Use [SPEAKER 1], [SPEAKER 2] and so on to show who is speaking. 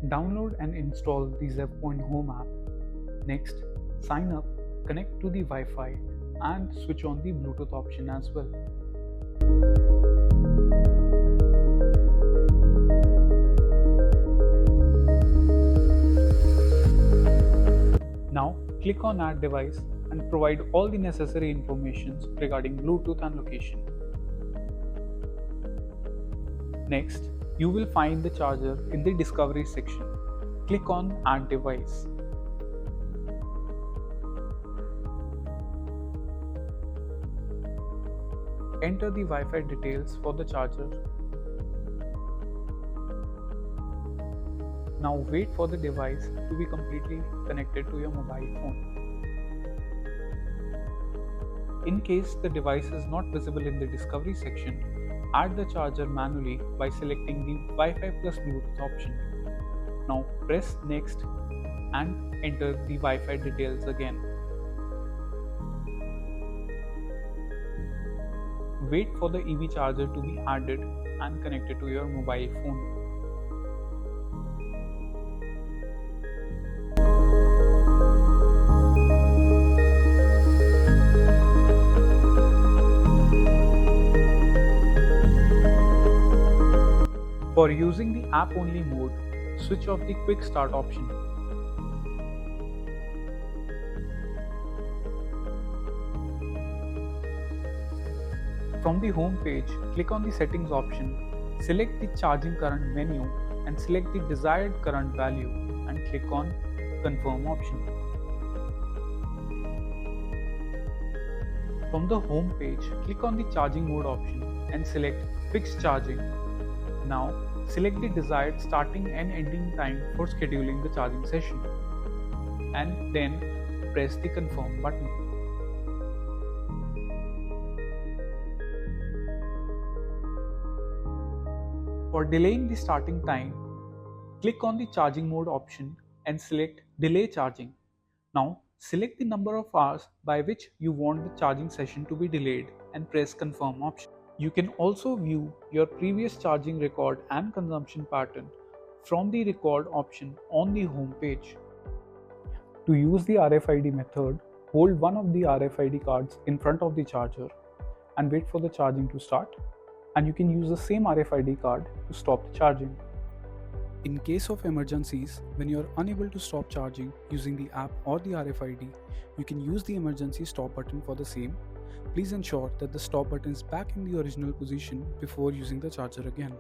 [SPEAKER 1] Download and install the ZEVpoint Home app. Next, sign up, connect to the Wi-Fi and switch on the Bluetooth option as well. Now, click on Add Device and provide all the necessary information regarding Bluetooth and location. Next, you will find the charger in the Discovery section. Click on Add Device. Enter the Wi-Fi details for the charger. Now wait for the device to be completely connected to your mobile phone. In case the device is not visible in the Discovery section, add the charger manually by selecting the Wi-Fi plus Bluetooth option. Now press Next and enter the Wi-Fi details again. Wait for the EV charger to be added and connected to your mobile phone. For using the app-only mode, switch off the Quick Start option. From the home page, click on the Settings option, select the Charging Current menu and select the desired current value and click on Confirm option. From the home page, click on the Charging Mode option and select Fixed Charging. Now, select the desired starting and ending time for scheduling the charging session and then press the Confirm button. For delaying the starting time, click on the Charging Mode option and select Delay Charging. Now, select the number of hours by which you want the charging session to be delayed and press Confirm option. You can also view your previous charging record and consumption pattern from the Record option on the home page. To use the RFID method, hold one of the RFID cards in front of the charger and wait for the charging to start, and you can use the same RFID card to stop the charging. In case of emergencies, when you are unable to stop charging using the app or the RFID, you can use the emergency stop button for the same. Please ensure that the stop button is back in the original position before using the charger again.